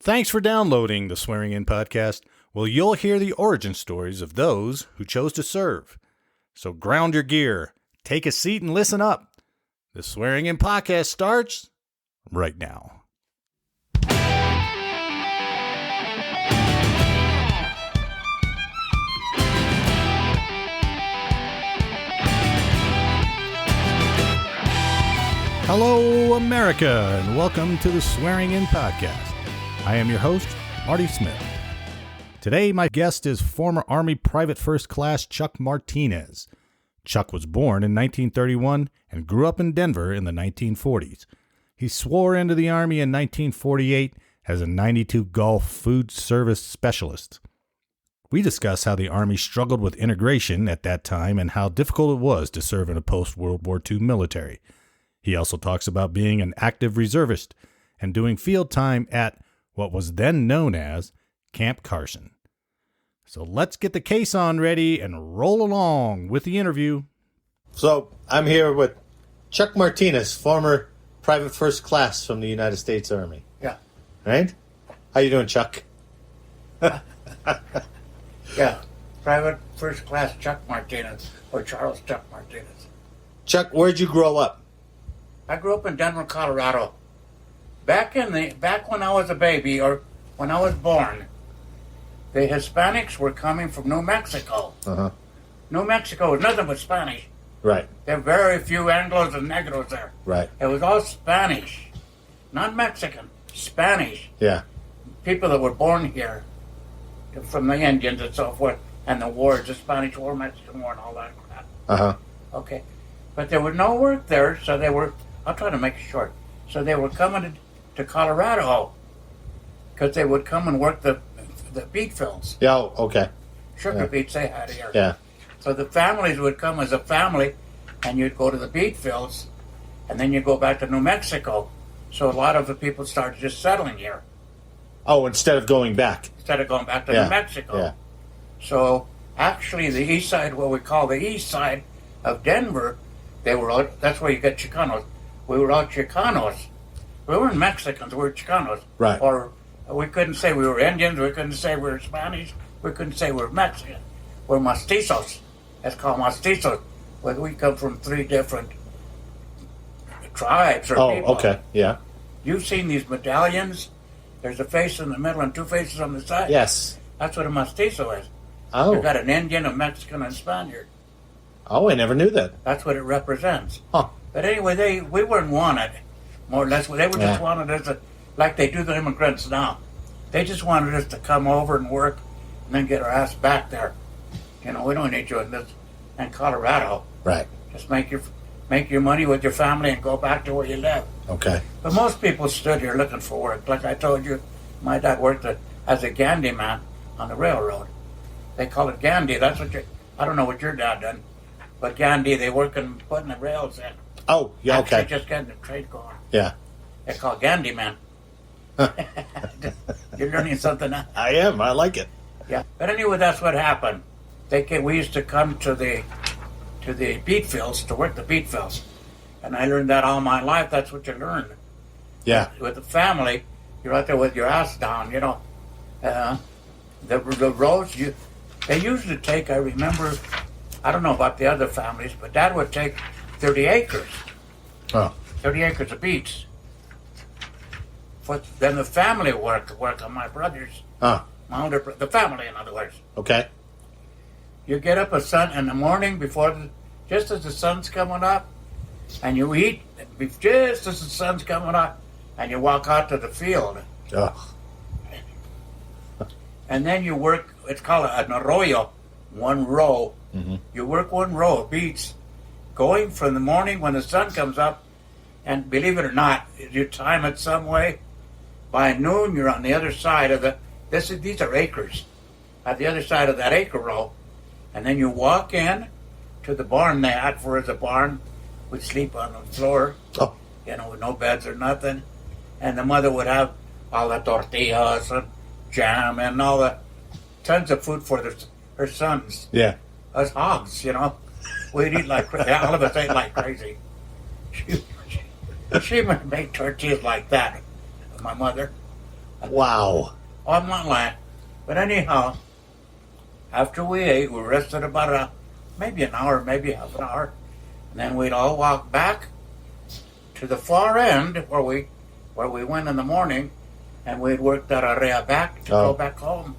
Thanks for downloading the Swearing In podcast. Well, you'll hear the origin stories of those who chose to serve. So ground your gear, take a seat, and listen up. The Swearing In podcast starts right now. Hello, America, and welcome to the Swearing In podcast. I am your host, Marty Smith. Today, my guest is former Army Private First Class Chuck Martinez. Chuck was born in 1931 and grew up in Denver in the 1940s. He swore into the Army in 1948 as a 92 Gulf food service specialist. We discuss how the Army struggled with integration at that time and how difficult it was to serve in a post-World War II military. He also talks about being an active reservist and doing field time at what was then known as Camp Carson. So let's get the case on ready and roll along with the interview. So I'm here with Chuck Martinez, former Private First Class from the United States Army. Yeah. Right? How you doing, Chuck? Yeah. Private First Class Chuck Martinez, or Charles Chuck Martinez. Chuck, where'd you grow up? I grew up in Denver, Colorado. Back when I was a baby, or when I was born, the Hispanics were coming from New Mexico. Uh-huh. New Mexico was nothing but Spanish. Right. There were very few Anglos and Negros there. Right. It was all Spanish. Not Mexican. Spanish. Yeah. People that were born here, from the Indians and so forth, and the wars, the Spanish War, Mexican War, and all that crap. Uh-huh. Okay. But there was no work there, so they were, I'll try to make it short. So they were coming to Colorado because they would come and work the beet fields. Yeah, okay. Sugar beets they had here. Yeah. So the families would come as a family, and you'd go to the beet fields, and then you'd go back to New Mexico. So a lot of the people started just settling here. Oh, instead of going back. Instead of going back to New Mexico. Yeah. So actually the east side, what we call the east side of Denver, they were all, that's where you get Chicanos. We were all Chicanos. We weren't Mexicans, we were Chicanos. Right. Or we couldn't say we were Indians, we couldn't say we were Spanish, we couldn't say we were Mexican. We're mestizos. That's called mestizos. We come from 3 different tribes or people. Oh, okay, yeah. You've seen these medallions? There's a face in the middle and 2 faces on the side. Yes. That's what a mestizo is. Oh. You've got an Indian, a Mexican, and a Spaniard. Oh, I never knew that. That's what it represents. Huh. But anyway, we weren't wanted, more or less. They were just wanted us like they do the immigrants now. They just wanted us to come over and work and then get our ass back there. You know, we don't need you in this in Colorado. Right. Just make your money with your family and go back to where you live. Okay. But most people stood here looking for work. Like I told you, my dad worked as a Gandhi man on the railroad. They call it Gandhi. That's what I don't know what your dad done, but Gandhi, they work in putting the rails in. Oh, yeah, okay. Actually, just getting the trade going. Yeah. They're called Gandhi men. You're learning something now. I am. I like it. Yeah. But anyway, that's what happened. We used to come to the beet fields to work the beet fields, and I learned that all my life. That's what you learn. Yeah. With the family, you're out there with your ass down. You know, the roads. They usually take. I remember. I don't know about the other families, but Dad would take 30 acres. Oh. 30 acres of beets. Then the family work on my brothers. My older the family, in other words. Okay. You get up in the morning just as the sun's coming up, and you eat just as the sun's coming up, and you walk out to the field. Oh. And then you work, it's called an arroyo, 1 row. Mm-hmm. You work 1 row of beets, going from the morning when the sun comes up, and believe it or not, you time it some way. By noon, you're on the other side of these are acres, at the other side of that acre row. And then you walk in to the barn they had for us a barn. We'd sleep on the floor, with no beds or nothing. And the mother would have all the tortillas and jam and all the tons of food for her sons. Yeah. Us hogs, We'd eat like crazy. All of us ate like crazy. She would make tortillas like that, my mother. Wow. Oh, I'm not lying. But anyhow, after we ate, we rested about maybe an hour, maybe half an hour. And then we'd all walk back to the far end where we went in the morning, and we'd work that area back to go back home.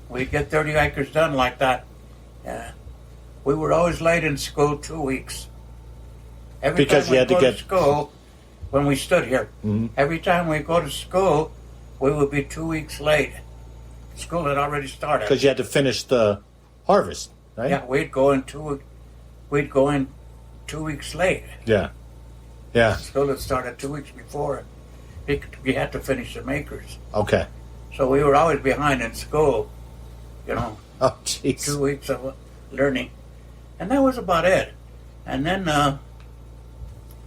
We'd get 30 acres done like that. We were always late in school 2 weeks. Every Because time you had to get to school, when we stood here, every time we go to school, we would be 2 weeks late. School had already started. Because you had to finish the harvest, right? Yeah, we'd go in 2 weeks late. Yeah. Yeah. School had started 2 weeks before. We had to finish the makers. Okay. So we were always behind in school, you know. Oh, jeez. 2 weeks of learning. And that was about it. And then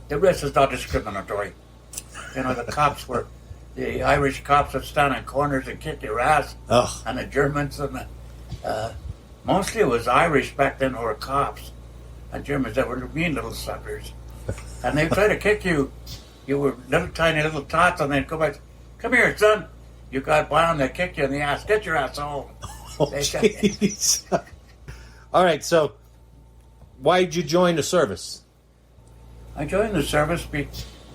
the rest is not discriminatory. You know, the Irish cops would stand in corners and kick your ass. Oh. And the Germans and mostly it was Irish back then who were cops. And Germans that were mean little suckers. And they'd try to kick you. You were little tiny little tots, and they'd go back, come here, son. You got by them, they'd kick you in the ass. Get your ass home. Oh, jeez. All right, so why did you join the service? I joined the service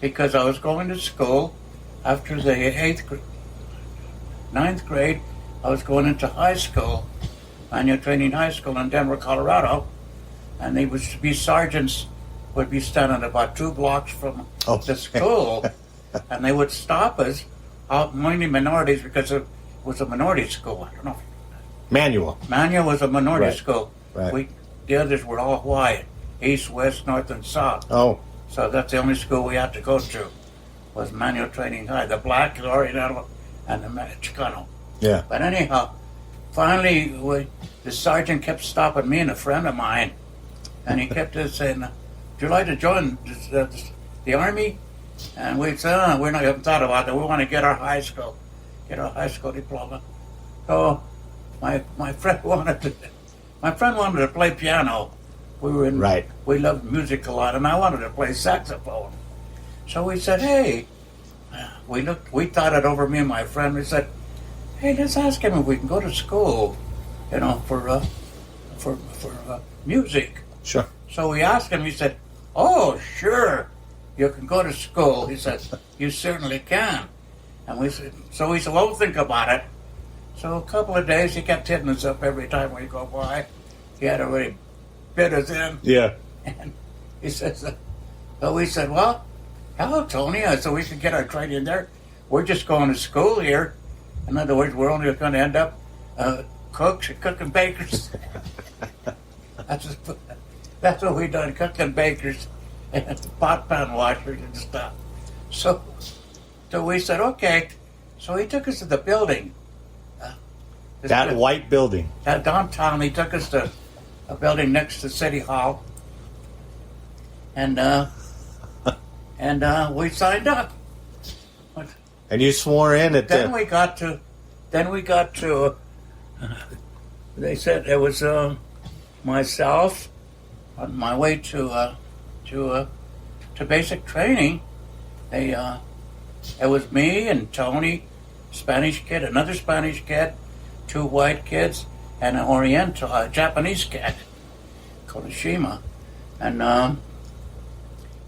because I was going to school after the 9th grade. I was going into high school, manual training high school in Denver, Colorado, and they would be sergeants would be standing about 2 blocks from the school, and they would stop us out mainly minorities because it was a minority school. I don't know. Manual was a minority Right. school. Right. The others were all white, east, west, north, and south. Oh. So that's the only school we had to go to, was manual training high. The black, the Oriental, and the Chicano. Yeah. But anyhow, finally, the sergeant kept stopping me and a friend of mine, and he kept saying, "Would you like to join the Army?" And we said, "We haven't thought about that. We want to get our high school diploma." So my friend wanted to play piano. We were in, Right. We loved music a lot, and I wanted to play saxophone. So we said, "Hey," we thought it over, me and my friend. We said, "Hey, let's ask him if we can go to school, you know, for music." Sure. So we asked him. He said, "Oh, sure, you can go to school." He said, "You certainly can." And we said, "We'll think about it." So a couple of days, he kept hitting us up every time we go by. He had already bid us in. Yeah. And he says, so we said, "Well, hello, Tony." I said, "We can get our training there. We're just going to school here. In other words, we're only going to end up cooks and cooking bakers." That's what we done, cooking bakers and pot pan washers and stuff. So we said, okay. So he took us to the building. That white building. Downtown, he took us to a building next to City Hall. And we signed up. And you swore in at Then we got to, they said it was myself on my way to basic training. It was me and Tony, Spanish kid, another Spanish kid, 2 white kids, and an Oriental, a Japanese kid, Konoshima. And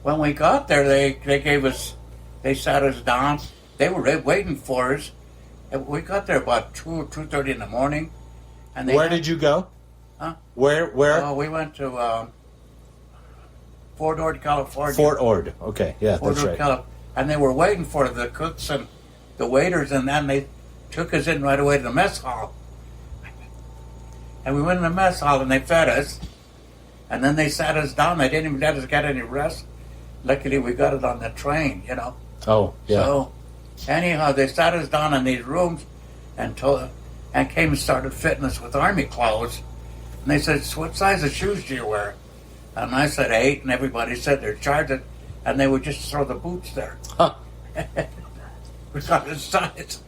when we got there, they sat us down. They were waiting for us. And we got there about 2:30 in the morning. And Where did you go? Huh? Where? Oh, we went to Fort Ord, California. Fort Ord. Okay, yeah, Fort that's Ord, right. California. And they were waiting for the cooks and the waiters, and then they took us in right away to the mess hall. And we went in the mess hall, and they fed us. And then they sat us down. They didn't even let us get any rest. Luckily, we got it on the train, you know. Oh, yeah. So, anyhow, they sat us down in these rooms and came and started fitting us with Army clothes. And they said, "What size of shoes do you wear?" And I said 8, and everybody said they're charged, and they would just throw the boots there. Huh. We got his size.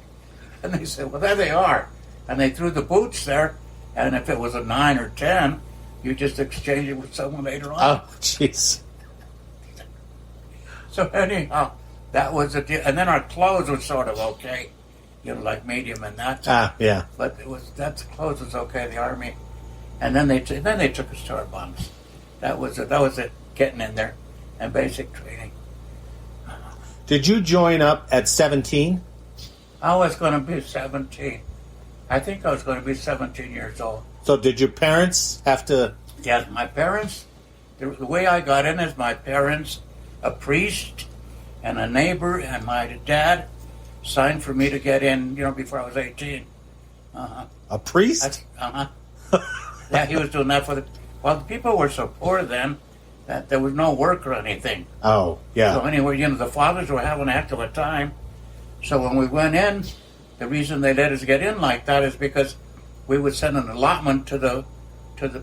And they said, "Well, there they are." And they threw the boots there, and if it was a 9 or 10, you just exchange it with someone later on. Oh, jeez. So anyhow, that was a deal. And then our clothes were sort of okay. like medium and that. Yeah. But that's close as okay, the Army. And then they took us to our bunks. That was it, getting in there and basic training. Did you join up at 17? I was going to be 17. I think I was going to be 17 years old. So did your parents have to... Yes, my parents, the way I got in is my parents, a priest, and a neighbor, and my dad signed for me to get in, before I was 18. A priest? Yeah, he was doing that for the... Well, the people were so poor then that there was no work or anything. Oh, yeah. So anyway, the fathers were having a heck of a time. So when we went in, the reason they let us get in like that is because we would send an allotment to the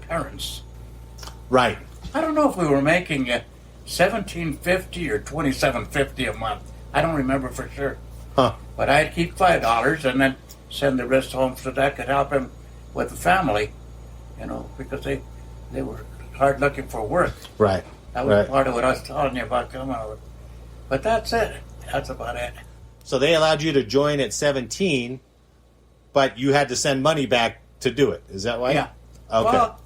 parents. Right. I don't know if we were making $17.50 or $27.50 a month. I don't remember for sure. Huh. But I'd keep $5 and then send the rest home so that could help him with the family, because they were hard looking for work. Right. That was part of what I was telling you about coming over. But that's it. That's about it. So they allowed you to join at 17, but you had to send money back to do it. Is that right? Yeah. Okay. Well,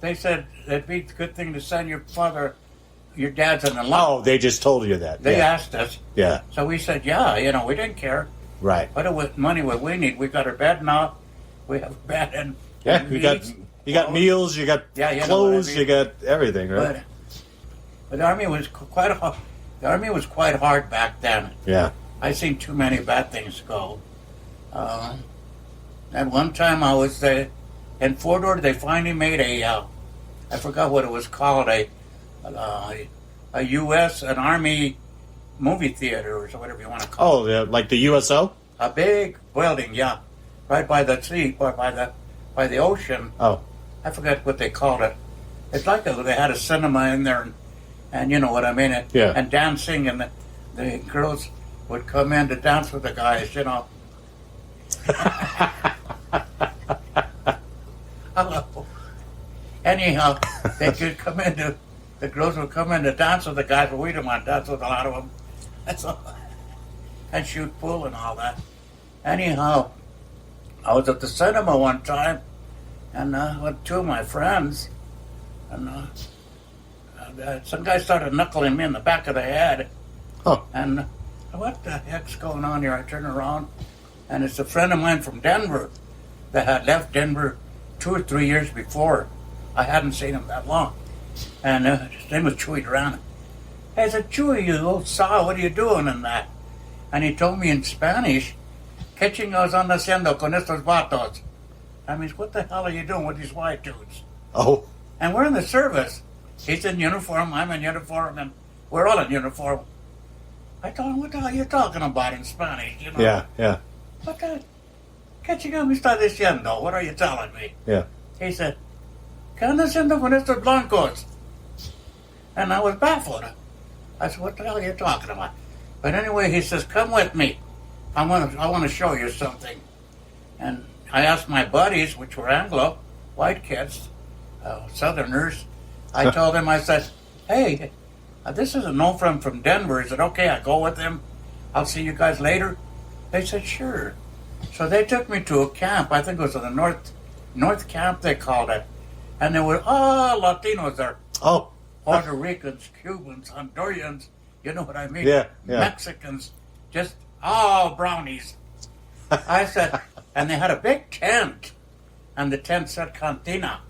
they said it'd be a good thing to send your dad's an allowance. Oh, they just told you that. They asked us. Yeah. So we said, yeah, we didn't care. Right. What money what we need? We got our bed now. We have a bed and you got meals, you got clothes, you got everything, right? But the Army was quite hard back then. Yeah. I seen too many bad things go. At one time I was in Fort Ord. They finally made I forgot what it was called, a U.S. an Army movie theater or whatever you want to call it. Oh, like the USO? A big building, yeah, right by the sea, by the ocean. Oh, I forget what they called it. It's like they had a cinema in there, and you know what I mean. Yeah. And dancing, and the girls would come in to dance with the guys, Hello. Anyhow, the girls would come in to dance with the guys, but we didn't want to dance with a lot of them. That's all. And shoot pool and all that. Anyhow, I was at the cinema one time, and with two of my friends, and some guy started knuckling me in the back of the head. Huh. And what the heck's going on here? I turn around, and it's a friend of mine from Denver that had left Denver 2 or 3 years before. I hadn't seen him that long. And his name was Chewy Duran. Hey, I said, Chewy, you old saw, what are you doing in that? And he told me in Spanish, ¿Qué chingados anda haciendo con estos vatos? I mean, what the hell are you doing with these white dudes? Oh. And we're in the service. He's in uniform, I'm in uniform, and we're all in uniform. I told him, what the hell are you talking about in Spanish, Yeah. What the? ¿Qué chingados me está diciendo? What are you telling me? Yeah. He said, ¿Qué anda haciendo con estos blancos? And I was baffled. I said, what the hell are you talking about? But anyway, he says, come with me. I want to show you something. And I asked my buddies, which were Anglo, white kids, Southerners. I told them, I said, hey, this is a no friend from Denver. Is it okay I go with them? I'll see you guys later. They said, sure. So they took me to a camp. I think it was in the North Camp, they called it. And there were all Latinos there. Oh. Puerto Ricans, Cubans, Hondurans, you know what I mean? Yeah. Mexicans, just all brownies. I said, and they had a big tent, and the tent said Cantina.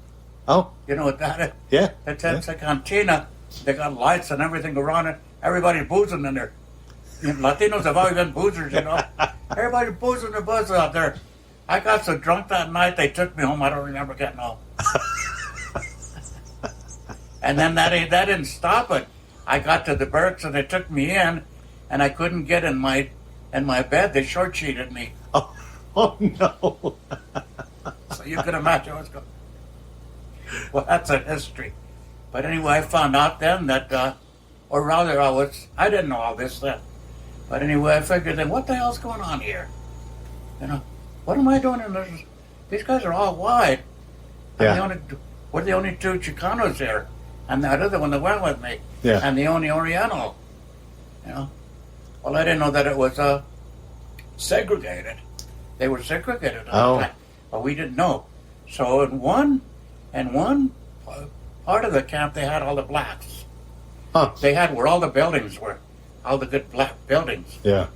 Oh. You know what that is? Yeah. The tent said Cantina. They got lights and everything around it. Everybody's boozing in there. Latinos have always been boozers, Everybody's boozing their buzz out there. I got so drunk that night, they took me home. I don't remember getting home. And then that didn't stop it. I got to the barracks and they took me in, and I couldn't get in my bed. They short-sheeted me. Oh no! So you can imagine what's going. Well, that's a history. But anyway, I found out then that, or rather, I didn't know all this then. But anyway, I figured then, what the hell's going on here? What am I doing in this? These guys are all white. Yeah. We're the only two Chicanos here. And that other one that went with me. Yeah. And the only Oriental. Well, I didn't know that it was segregated. They were segregated. Oh. But we didn't know. So in one part of the camp, they had all the blacks. Huh. They had where all the buildings were, all the good black buildings. Yeah.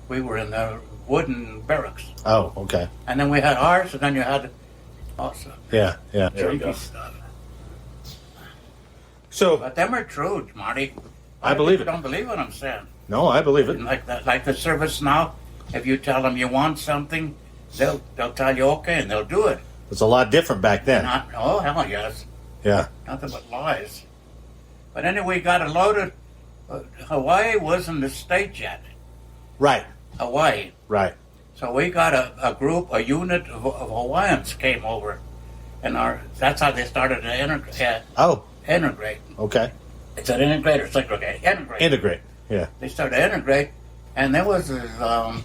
We were in the wooden barracks. Oh, okay. And then we had ours, and then you had also Yeah, yeah. There you junky go. stuff. So, But them are true, Marty. I believe People it. don't believe what I'm saying. no, I believe it. Like the service now, if you tell them you want something, they'll tell you okay, and they'll do it. It's a lot different back then. Oh, hell yes. Yeah. Nothing but lies. But anyway, we got a load of... Hawaii wasn't the state yet. Right, Hawaii. right. So we got a group, a unit of Hawaiians came over. And that's how they started to Oh, integrate. okay. It's an integrate or segregate. Integrate. Integrate. Yeah. They started to integrate. And there was I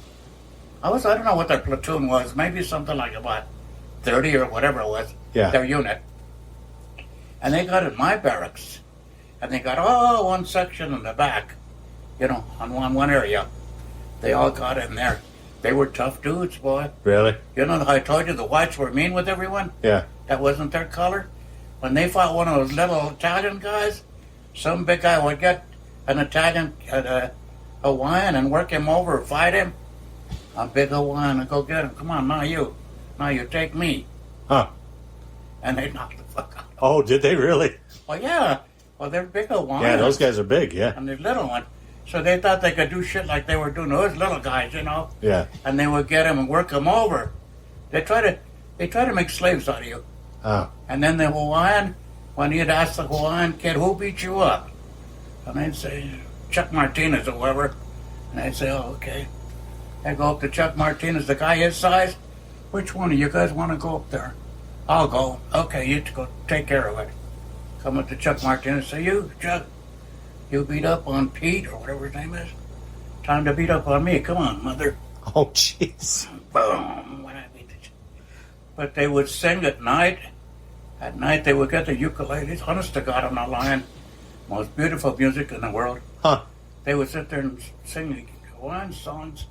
don't know what their platoon was. Maybe something like about 30 or whatever it was. Yeah. Their unit. And they got in my barracks. And they got one section in the back, on one area. They all got in there. They were tough dudes, boy. Really? You know how I told you the whites were mean with everyone? Yeah. That wasn't their color. When they fought one of those little Italian guys, some big guy would get an Italian, Hawaiian, and work him over, fight him. A big Hawaiian and go get him. Come on, now you take me. Huh. And they knocked the fuck out. Oh, did they really? Well, yeah. Well, they're big Hawaiians. Yeah, those guys are big, yeah. And they're little one. So they thought they could do shit like they were doing those little guys, Yeah. And they would get him and work him over. They try to make slaves out of you. Oh. And then the Hawaiian, when he'd ask the Hawaiian kid, who beat you up? And they'd say, Chuck Martinez or whoever. And they'd say, oh, okay. They'd go up to Chuck Martinez, the guy his size. Which one of you guys want to go up there? I'll go. Okay, you go take care of it. Come up to Chuck Martinez, say, you, Chuck, you beat up on Pete or whatever his name is. Time to beat up on me. Come on, mother. Oh, jeez. Boom. When I beat the But they would sing at night. At night they would get the ukuleles. Honest to God, I'm not lying. Most beautiful music in the world. Huh. They would sit there and sing the Hawaiian songs.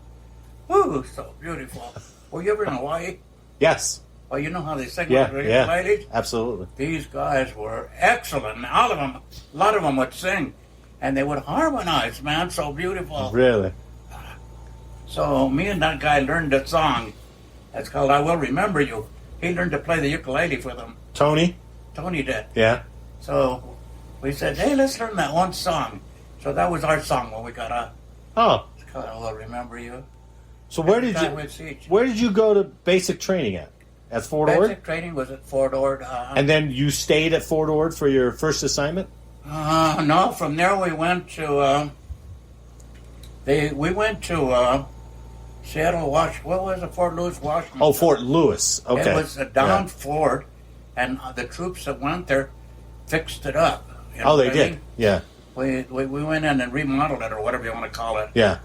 Ooh, so beautiful. Were you ever in Hawaii? Yes. Well, you know how they sing Yeah, with the yeah. ukuleles? Absolutely. These guys were excellent. All of them, a lot of them would sing. And they would harmonize, man, so beautiful. Really? So me and that guy learned a song. That's called I Will Remember You. He learned to play the ukulele for them. Tony? Tony did. Yeah. So we said, hey, let's learn that one song. So that was our song when we got out. Oh. It's called I Will Remember You. So where Every did time you we'd see each other. where did you go to basic training at? At Fort Ord? Basic training was at Fort Ord. And then you stayed at Fort Ord for your first assignment? No, from there we went to Seattle, Washington. What was it? Fort Lewis, Washington. Oh, Fort Lewis. Okay. It was a down Yeah. fort, and the troops that went there fixed it up. You know Oh, they what I did. mean? Yeah. We went in and remodeled it, or whatever you want to call it. Yeah.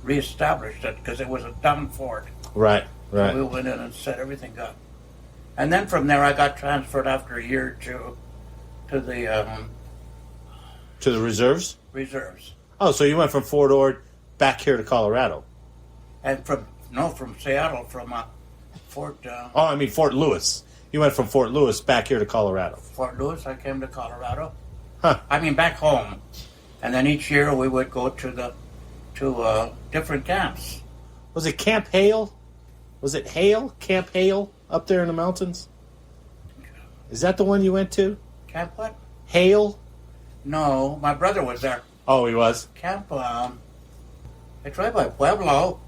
Reestablished it, because it was a down fort. Right. Right. We went in and set everything up. And then from there I got transferred after a year to the To the reserves? reserves. Oh, so you went from Fort Ord back here to Colorado. And from Seattle, from Fort Oh, I mean Fort Lewis. You went from Fort Lewis back here to Colorado. Fort Lewis, I came to Colorado. Huh. I mean back home. And then each year we would go to different camps. Was it Camp Hale? Was it Hale? Camp Hale up there in the mountains? Is that the one you went to? Camp what? Hale? No, my brother was there. Oh, he was? Camp, it's right by Pueblo.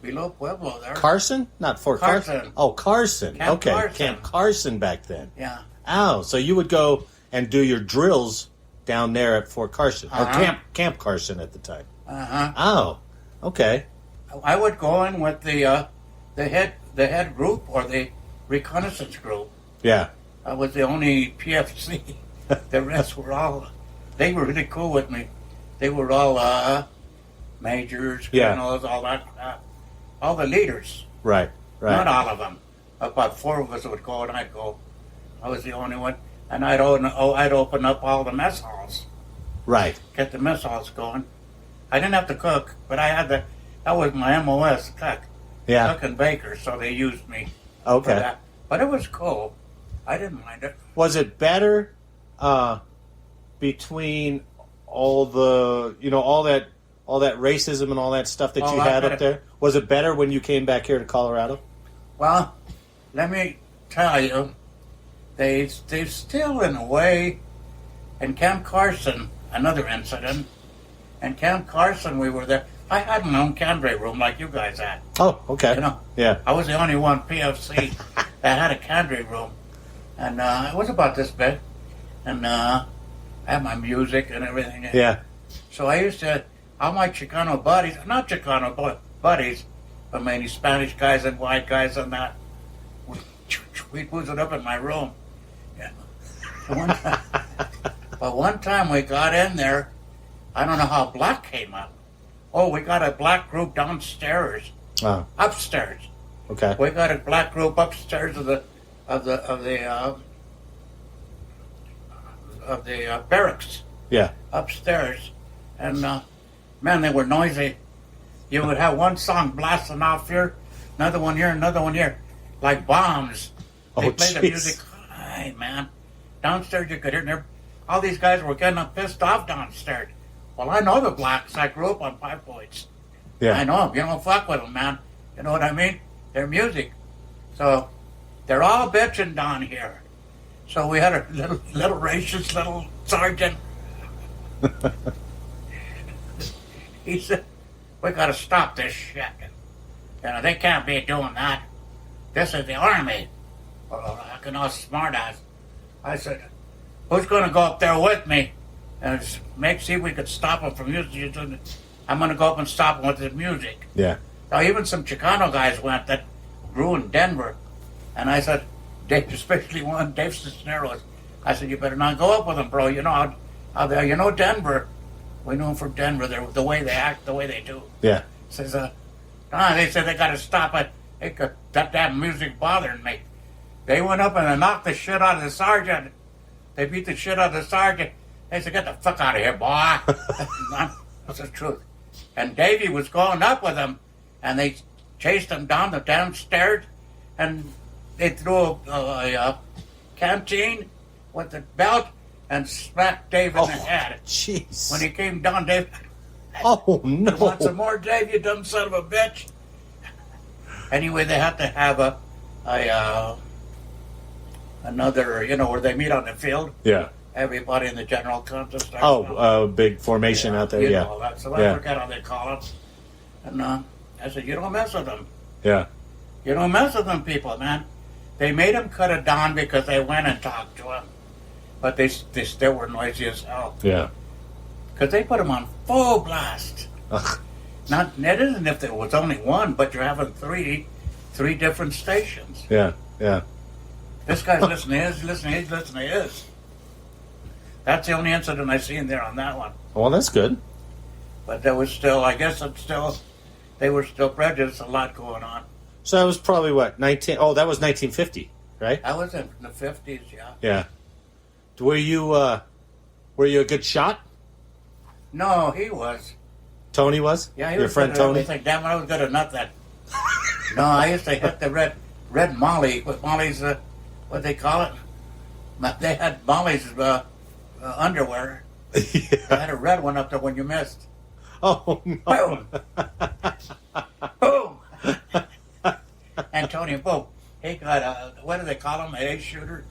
Below Pueblo there. Carson? Not Fort Carson. Carson. Oh, Carson. Camp okay, Carson. Camp Carson back then. Yeah. Oh, so you would go and do your drills down there at Fort Carson. Or Uh-huh. Camp Carson at the time. Uh-huh. Oh, okay. I would go in with the head group or the reconnaissance group. Yeah. I was the only PFC. The rest were they were really cool with me. They were all majors, Yeah. colonels, all that. All the leaders. Right, right. Not all of them. About 4 of us would go and I'd go. I was the only one. And I'd open up all the mess halls. Right. Get the mess halls going. I didn't have to cook, but I had that was my MOS, cook. Yeah. Cook and baker, so they used me for Okay. that. But it was cool. I didn't mind it. Was it better between all the, all that racism and all that stuff that you had up there? Was it better when you came back here to Colorado? Well, let me tell you, they still, in a way, in Camp Carson, another incident, in Camp Carson we were there. I had my own candre room like you guys had. Oh, okay. Yeah. I was the only one PFC that had a candre room. And it was about this big. And I had my music and everything. Yeah. So I used to, all my Chicano buddies, not Chicano buddies, but mainly Spanish guys and white guys and that, we'd booze it up in my room. Yeah. But one time we got in there, I don't know how black came up. Oh, we got a black group downstairs, upstairs. Okay. We got a black group upstairs of the barracks. Yeah. Upstairs, and man, they were noisy. You would have one song blasting off here, another one here, like bombs. They played the music high, man. Downstairs you could hear them. All these guys were getting pissed off downstairs. Well, I know the blacks. I grew up on 5 Points. Yeah. I know them. You don't fuck with them, man. You know what I mean? Their music. So they're all bitching down here. So we had a little racist little sergeant. He said, "We got to stop this shit. They can't be doing that. This is the Army." Well, I can all smart ass. I said, "Who's going to go up there with me and see if we could stop him from using it? I'm going to go up and stop him with his music." Yeah. Now, even some Chicano guys went that grew in Denver. And I said, Dave, especially one, Dave Cisneros, I said, "You better not go up with him, bro. You know how they, Denver. We know him from Denver. They're the way they act, the way they do." Yeah. Says, they said they got to stop it. That damn music bothering me. They went up and they knocked the shit out of the sergeant. They beat the shit out of the sergeant. They said, "Get the fuck out of here, boy." That's the truth. And Davey was going up with them, and they chased him down the downstairs, and they threw a canteen with the belt and smacked Dave in the head. Jeez. When he came down, Dave. Oh, no. "You want some more, Dave, you dumb son of a bitch?" Anyway, they had to have another, where they meet on the field. Yeah. Everybody in the general contest. Big formation out there, yeah. So I forget how they call it. And I said, "You don't mess with them. Yeah. You don't mess with them people, man." They made him cut it down because they went and talked to him. But they still were noisy as hell. Yeah. Because they put him on full blast. Ugh. It isn't if there was only one, but you're having three different stations. Yeah. Yeah. This guy's listening to his, listening to his. That's the only incident I seen there on that one. Well, that's good. But there was still, I guess they were still prejudiced, a lot going on. So that was probably what, that was 1950, right? I was in the 50s, yeah. Yeah. Were you a good shot? No, he was. Tony was? Yeah, he Your was friend good at Tony? everything. Damn it, I was good at nothing. No, I used to hit the red Molly, with Molly's, what they call it? They had Molly's underwear. Yeah. They had a red one up there when you missed. Oh, no. Boom! Boom! And Tony, boom. He got what do they call him? An ace shooter?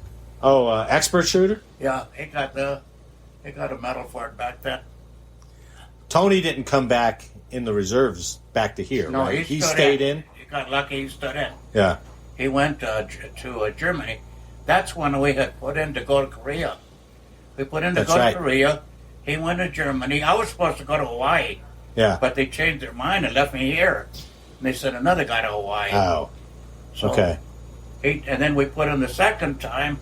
Oh, expert shooter? Yeah, he got a medal for it back then. Tony didn't come back in the reserves back to here, No, right? he stayed in? He got lucky, he stood in. Yeah. He went to Germany. That's when we had put in to go to Korea. We put in to That's go right. to Korea. He went to Germany. I was supposed to go to Hawaii, Yeah. but they changed their mind and left me here. And they sent another guy to Hawaii. Oh. So Okay. And then we put in the second time.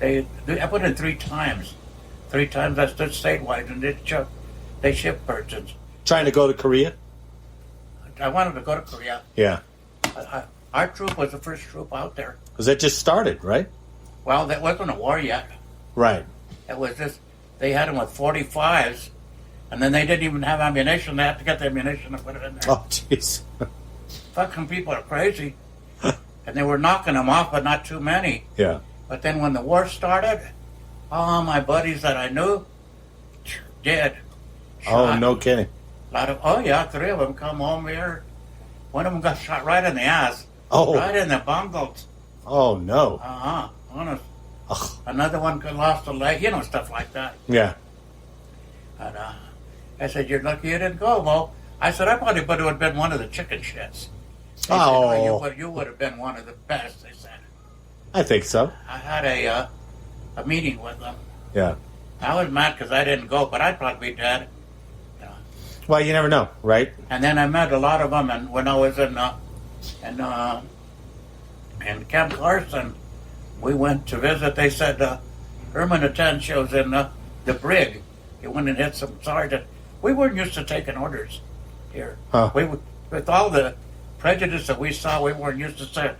I put in 3 times. 3 times I stood statewide, and they shipped persons. Trying to go to Korea? I wanted to go to Korea. Yeah. Our troop was the first troop out there. Because that just started, right? Well, that wasn't a war yet. Right. It was just, they had them with 45s, and then they didn't even have ammunition. They had to get the ammunition and put it in there. Oh, jeez. fucking people are crazy. And they were knocking them off, but not too many. Yeah. But then when the war started, all my buddies that I knew, dead. Oh, Shot. no kidding. Oh yeah, 3 of them come home here. One of them got shot right in the ass. Oh. Right in the bungles. Oh, no. Honest. Ugh. Another one lost a leg, stuff like that. Yeah. And I said, "You're lucky you didn't go, Mo." I said, "I probably would have been one of the chicken shits." They Oh. said, you would have been one of the best, they said. I think so. I had a meeting with them. Yeah. I was mad because I didn't go, but I'd probably be dead. Well, you never know, right? And then I met a lot of them, and when I was in Camp Carson, we went to visit. They said Herman Atencio was in the brig. He went and hit some sergeant. We weren't used to taking orders here. Huh. With all the prejudice that we saw, we weren't used to saying.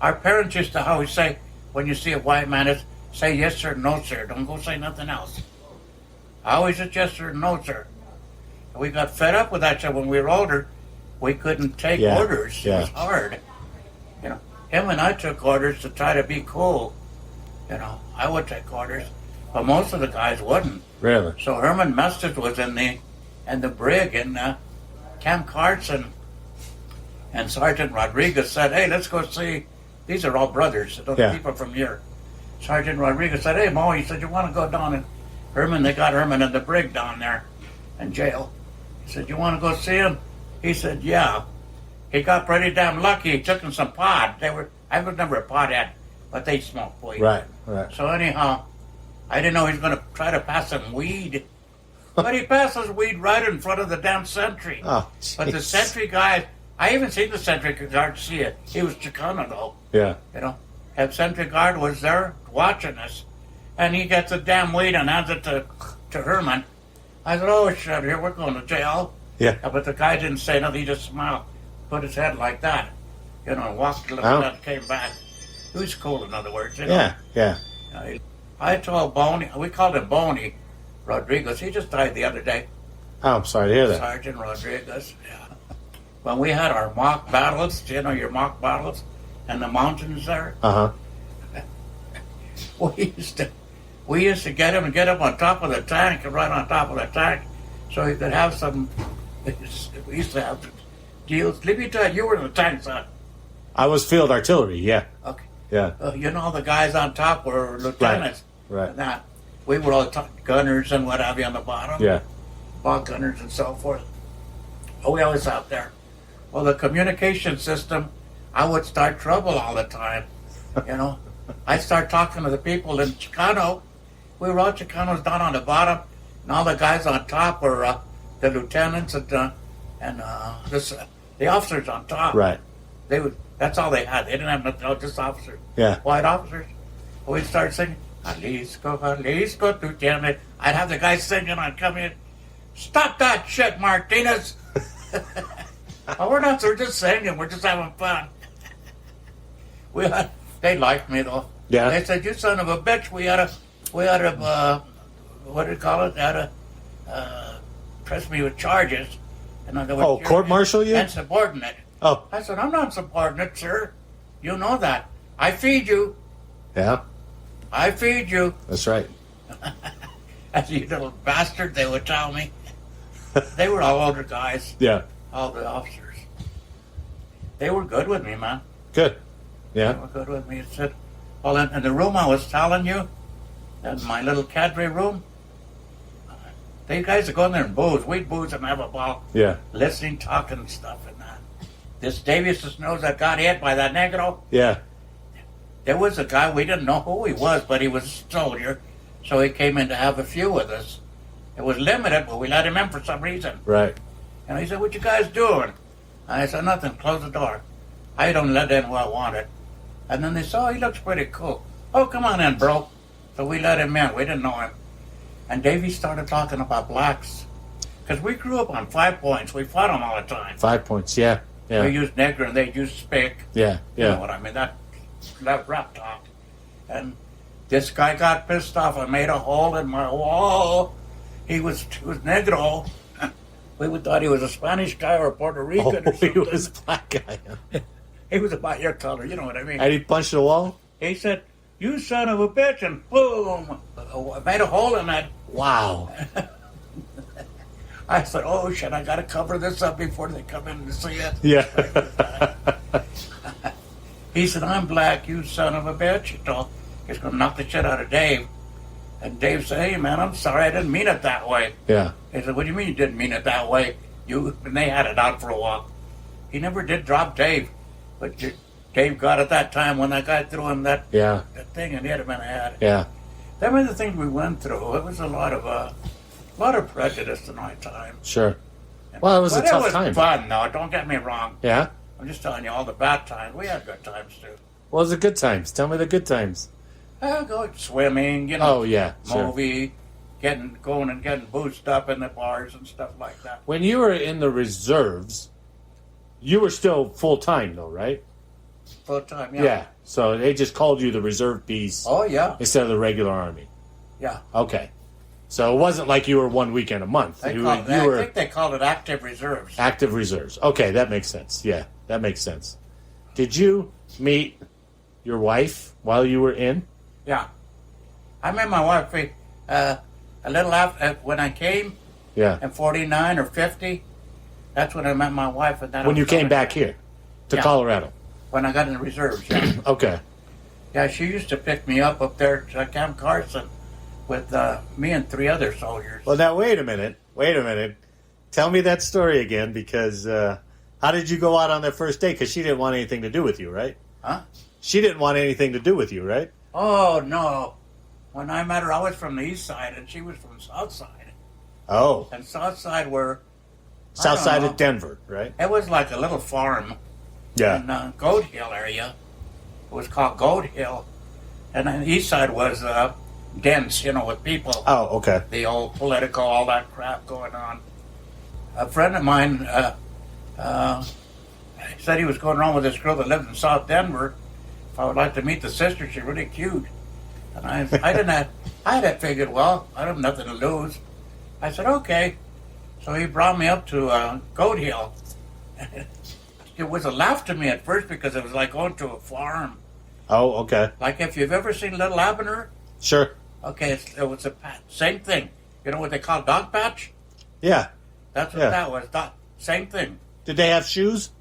Our parents used to always say, when you see a white man, say yes sir, no sir. Don't go say nothing else. I always said yes sir, no sir. And we got fed up with that. So when we were older, we couldn't take orders. Yeah. It was hard. Him and I took orders to try to be cool. I would take orders, but most of the guys wouldn't. Really? So Herman Mustard was in the brig in Camp Carson, and Sergeant Rodriguez said, "Hey, let's go see." These are all brothers, those people from here. Sergeant Rodriguez said, "Hey, Mo," he said, "you want to go down and Herman? They got Herman in the brig down there, in jail." He said, "You want to go see him?" He said, "Yeah." He got pretty damn lucky. He took him some pot. I was never a pothead, but they smoked weed. Right. So anyhow, I didn't know he was going to try to pass some weed. But he passes weed right in front of the damn sentry. Oh, but the sentry guy, I even seen the sentry guard see it. He was Chicano though. Yeah. And sentry guard was there watching us. And he gets the damn weed and hands it to Herman. I said, "Oh shit, here we're going to jail." Yeah. But the guy didn't say nothing, he just smiled. Put his head like that, and walked a little bit, came back. He was cool, in other words. Yeah. I told Boney, we called him Boney Rodriguez. He just died the other day. Oh, I'm sorry to hear that. Sergeant Rodriguez, yeah. When we had our mock battles, your mock battles in the mountains there, we used to get him and get up on top of the tank, and right on top of the tank, so he could have some. We used to have deals. Let me tell you, you were in the tank, son. I was field artillery, yeah. Okay. Yeah. The guys on top were lieutenants. Right. Now, we were all gunners and what have you on the bottom. Yeah. Bog gunners and so forth. Oh, we always out there. Well, the communication system, I would start trouble all the time. I'd start talking to the people in Chicano. We were all Chicanos down on the bottom, and all the guys on top were the lieutenants and the officers on top. Right. That's all they had. They didn't have nothing, just officers. Yeah. White officers. We'd start singing, Jalisco, Lieutenant. I'd have the guys singing, I'd come in, "Stop that shit, Martinez." Well, we're just singing, we're just having fun. They liked me though. Yeah. They said, "You son of a bitch, we had to what do you call it? They had to press me with charges." Court-martial you? Insubordinate. Oh. I said, "I'm not subordinate, sir. You know that. I feed you. Yeah. I feed you." That's right. As you little bastard, they would tell me. They were all older guys. Yeah. All the officers. They were good with me, man. Good. Yeah. They were good with me. It said, well, in the room I was telling you, in my little cadre room, they guys would go in there and booze. We'd booze and have a ball. Yeah. Listening, talking and stuff and that. This Davis' nose that got hit by that Negro. Yeah. There was a guy, we didn't know who he was, but he was a soldier. So he came in to have a few with us. It was limited, but we let him in for some reason. Right. And he said, "What you guys doing?" I said, "Nothing, close the door. I don't let in who I wanted." And then they said, "Oh, he looks pretty cool. Oh, come on in, bro." So we let him in. We didn't know him. And Davey started talking about blacks. Because we grew up on 5 points. We fought them all the time. 5 points, yeah. Yeah. We used nigger and they used spick. Yeah. You know what I mean? That rap talk. And this guy got pissed off. I made a hole in my wall. He was negro. We thought he was a Spanish guy or a Puerto Rican or something. He was a black guy. He was about your color, you know what I mean? And he punched the wall? He said, "You son of a bitch," and boom, made a hole in that. Wow. I said, "Oh shit, I gotta cover this up before they come in to see it." Yeah. He said, "I'm black, you son of a bitch." He's gonna knock the shit out of Dave. And Dave said, "Hey man, I'm sorry, I didn't mean it that way." Yeah. He said, "What do you mean you didn't mean it that way?" And they had it out for a while. He never did drop Dave, but Dave got at that time when that guy threw him that thing and hit him in the head. Yeah. That was the thing we went through. It was a lot of prejudice in my time. Sure. Well, it was a tough time. It was fun, though. Don't get me wrong. Yeah? I'm just telling you all the bad times. We had good times, too. What was the good times? Tell me the good times. Go swimming, you know. Oh, yeah. Movie, going and getting boozed up in the bars and stuff like that. When you were in the reserves, you were still full-time, though, right? Full-time, yeah. Yeah. So they just called you the reserve piece. Oh, yeah. Instead of the regular Army. Yeah. Okay. So it wasn't like you were 1 weekend a month. I think they called it Active Reserves. Active Reserves. Okay, that makes sense. Yeah, that makes sense. Did you meet your wife while you were in? Yeah. I met my wife a little after, when I came. Yeah. In 49 or 50. That's when I met my wife. And then when you came back here to Colorado? When I got in the reserves, yeah. Okay. Yeah, she used to pick me up there at Camp Carson with me and 3 other soldiers. Well, now, wait a minute. Tell me that story again, because how did you go out on that first date? Because she didn't want anything to do with you, right? Huh? She didn't want anything to do with you, right? Oh, no. When I met her, I was from the east side, and she was from the south side. Oh. And south side were... South side of Denver, right? It was like a little farm. Yeah. In Goat Hill area. It was called Goat Hill. And then the east side was dense, with people. Oh, okay. The old political, all that crap going on. A friend of mine said he was going around with this girl that lived in South Denver. If I would like to meet the sister, she's really cute. And I had figured, well, I have nothing to lose. I said, okay. So he brought me up to Goat Hill. It was a laugh to me at first because it was like going to a farm. Oh, okay. Like if you've ever seen Little Abner. Sure. Okay, it was same thing. You know what they call dog patch? Yeah. That's what that was. Same thing. Did they have shoes?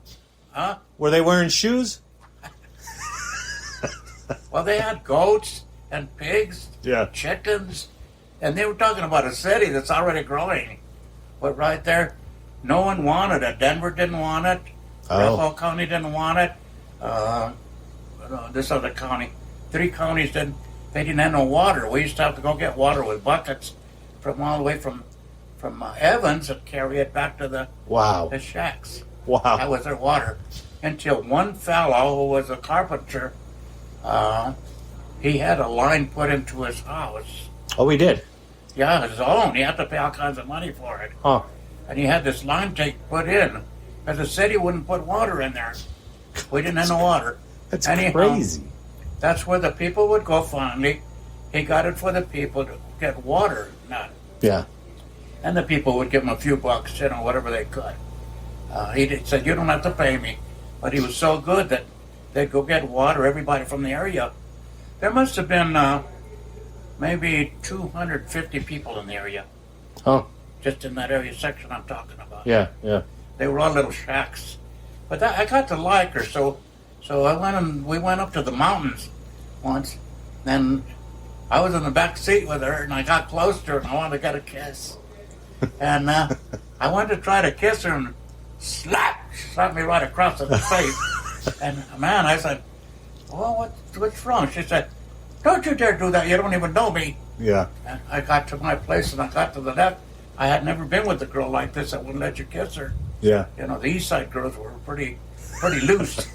Huh? Were they wearing shoes? Well, they had goats and pigs, chickens, and they were talking about a city that's already growing. But right there, no one wanted it. Denver didn't want it. Rockwell County didn't want it. This other county. 3 counties didn't. They didn't have no water. We used to have to go get water with buckets from all the way from Evans and carry it back to the shacks. Wow. That was their water. Until one fellow who was a carpenter, he had a line put into his house. Oh, he did? Yeah, his own. He had to pay all kinds of money for it. Huh. And he had this line put in, because the city wouldn't put water in there. We didn't have no water. That's crazy. That's where the people would go finally. He got it for the people to get water, not. Yeah. And the people would give him a few bucks, whatever they could. He said, you don't have to pay me. But he was so good that they'd go get water, everybody from the area. There must have been maybe 250 people in the area. Oh. Just in that area section I'm talking about. Yeah, yeah. They were all little shacks. But I got to like her, so we went up to the mountains once. Then I was in the back seat with her, and I got close to her, and I wanted to get a kiss. And I went to try to kiss her, and slap! She slapped me right across the face. And man, I said, well, what's wrong? She said, don't you dare do that. You don't even know me. Yeah. And I got to my place, and I got to the left. I had never been with a girl like this that wouldn't let you kiss her. Yeah. The east side girls were pretty loose.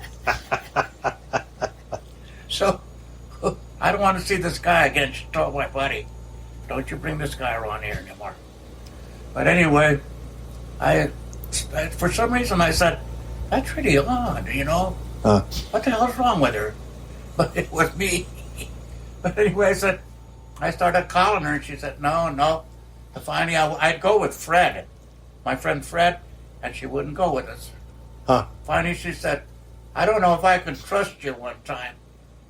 So, I don't want to see this guy again. She told my buddy, don't you bring this guy around here anymore. But anyway, for some reason I said, that's really odd, What the hell's wrong with her? But it was me. But anyway, I started calling her, and she said, no. And finally, I'd go with Fred. my friend Fred, and she wouldn't go with us. Huh. Finally, she said, I don't know if I can trust you one time.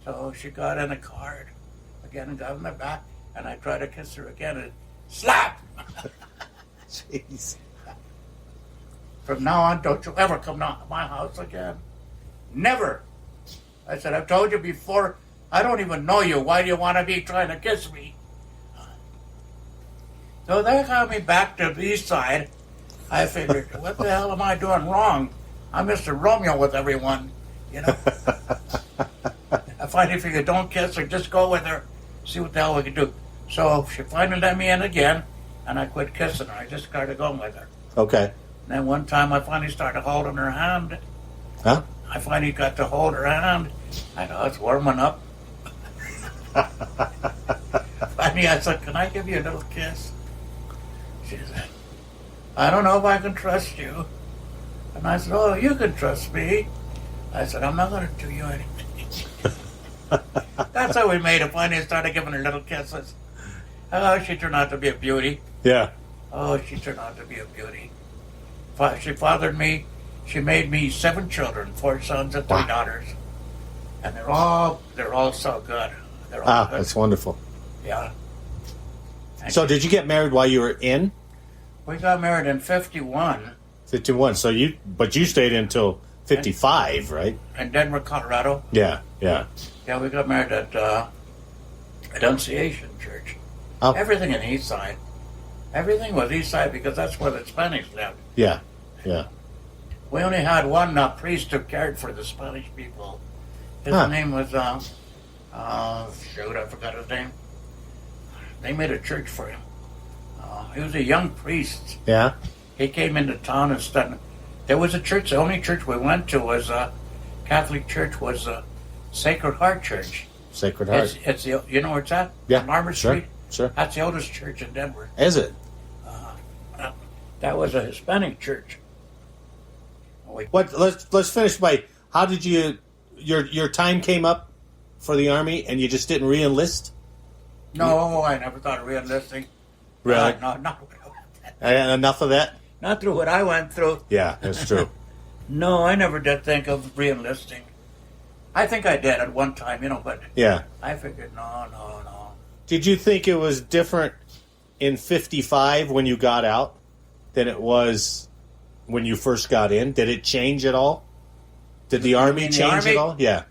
So she got in a car again and got in the back, and I tried to kiss her again, and slap! Jeez. From now on, don't you ever come to my house again. Never. I said, I've told you before, I don't even know you. Why do you want to be trying to kiss me? So they got me back to the east side. I figured, what the hell am I doing wrong? I'm Mr. Romeo with everyone, you know. I finally figured, don't kiss her, just go with her, see what the hell we can do. So she finally let me in again, and I quit kissing her. I just started going with her. Okay. And then one time I finally started holding her hand. Huh? I finally got to hold her hand. I know it's warming up. Finally I said, can I give you a little kiss? She said, I don't know if I can trust you. And I said, oh, you can trust me. I said, I'm not going to do you anything. That's how we made it. Finally I started giving her little kisses. Oh, she turned out to be a beauty. Yeah. Oh, she turned out to be a beauty. She fathered me. She made me 7 children, 4 sons and 3 daughters. And they're all so good. They're all good. That's wonderful. Yeah. So did you get married while you were in? We got married in 51. 51. So you stayed until 55, right? In Denver, Colorado. Yeah. Yeah, we got married at Annunciation Church. Oh. Everything in the east side. Everything was east side because that's where the Spanish lived. Yeah. We only had one priest who cared for the Spanish people. His name was, shoot, I forgot his name. They made a church for him. He was a young priest. Yeah. He came into town and studied. There was a church, the only church we went to was Catholic church, was Sacred Heart Church. Sacred Heart. It's the, you know where it's at? Yeah. On Armour Street? Sure. That's the oldest church in Denver. Is it? That was a Hispanic church. What? Let's finish by, how did your time came up for the Army and you just didn't re-enlist? No, I never thought of re-enlisting. Really? No, not Enough of that? not through what I went through. Yeah, that's true. No, I never did think of re-enlisting. I think I did at one time, but Yeah. I figured, no. Did you think it was different in 55 when you got out than it was when you first got in? Did it change at all? Did the Army change at all? Yeah.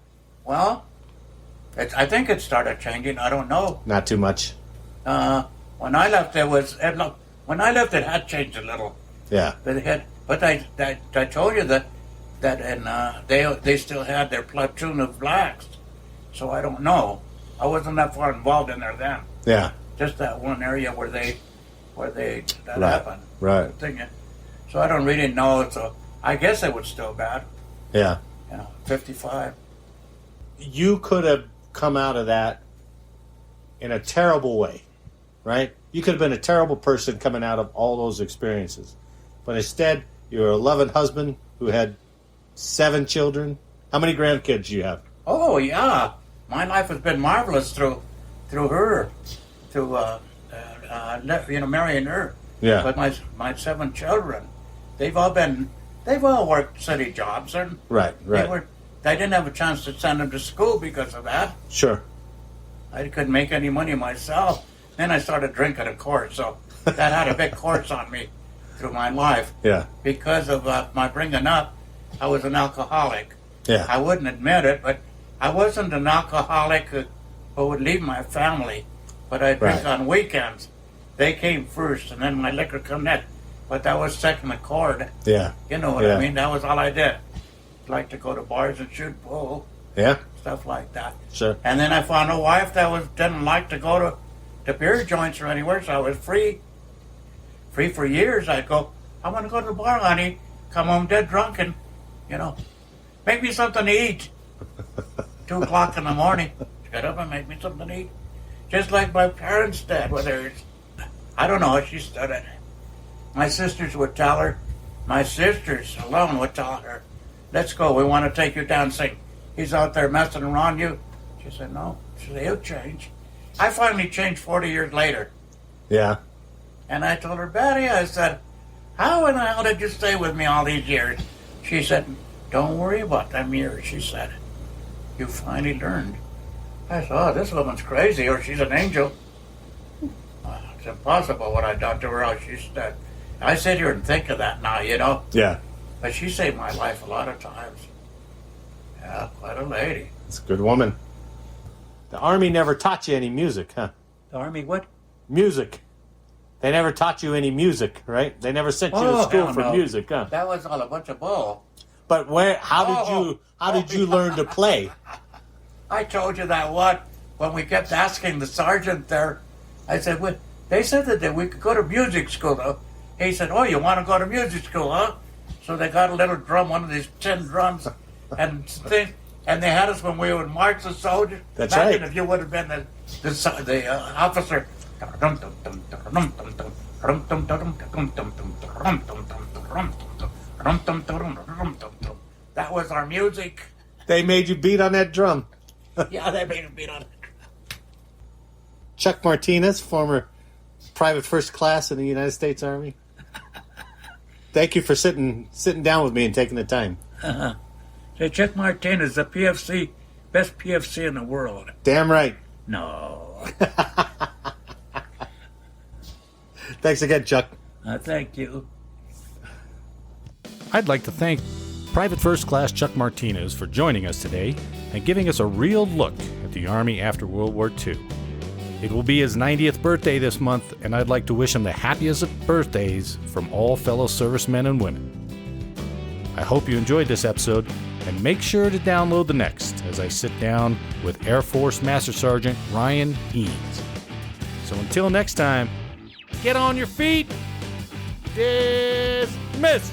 Well, I think it started changing. I don't know. Not too much. When I left, when I left, it had changed a little. Yeah. But I told you that they still had their platoon of blacks. So I don't know. I wasn't that far involved in there then. Yeah. Just that one area where that happened. Right. So I don't really know. So I guess it was still bad. Yeah. 55. You could have come out of that in a terrible way, right? You could have been a terrible person coming out of all those experiences. But instead, you're a loving husband who had 7 children. How many grandkids do you have? Oh, yeah. My life has been marvelous through her, through marrying her. Yeah. But my 7 children, they've all worked city jobs, and Right. I didn't have a chance to send them to school because of that. Sure. I couldn't make any money myself. Then I started drinking, of course, so that had a big course on me through my life. Yeah. Because of my bringing up, I was an alcoholic. Yeah. I wouldn't admit it, but I wasn't an alcoholic who would leave my family, but I drink on weekends. They came first, and then my liquor come next. But that was second accord. Yeah. You know what I mean? That was all I did. Like to go to bars and shoot pool, Yeah. stuff like that. Sure. And then I found a wife that didn't like to go to beer joints or anywhere, so I was free. Free for years. I'd go, I want to go to the bar, honey. Come home dead drunk and, make me something to eat. 2 o'clock in the morning. Get up and make me something to eat. Just like my parents did, I don't know how she stood it. My sisters would tell her, my sisters alone would tell her, let's go, we want to take you dancing. He's out there messing around you. She said, no. She said, he'll change. I finally changed 40 years later. Yeah. And I told her, Betty, I said, how in the hell did you stay with me all these years? She said, don't worry about them years, she said. You finally learned. I said, oh, this woman's crazy, or she's an angel. It's impossible what I done to her, how she said. I sit here and think of that now, you know. Yeah. But she saved my life a lot of times. Yeah, quite a lady. It's a good woman. The Army never taught you any music, huh? The Army what? Music. They never taught you any music, right? They never sent you to school for music, huh? That was all a bunch of bull. But how did you learn to play? I told you that when we kept asking the sergeant there, I said, well, they said that we could go to music school, though. He said, oh, you want to go to music school, huh? So they got a little drum, one of these tin drums, and they had us when we would march the soldiers. That's Imagine right. if you would have been the officer. That was our music. They made you beat on that drum. Yeah, they made us beat on it. Chuck Martinez, former private first class in the United States Army. Thank you for sitting down with me and taking the time. Say, Chuck Martinez, the PFC, best PFC in the world. Damn right. No. Thanks again, Chuck. Thank you. I'd like to thank Private First Class Chuck Martinez for joining us today and giving us a real look at the Army after World War II. It will be his 90th birthday this month, and I'd like to wish him the happiest of birthdays from all fellow servicemen and women. I hope you enjoyed this episode, and make sure to download the next as I sit down with Air Force Master Sergeant Ryan Eanes. So until next time, get on your feet. Dismissed.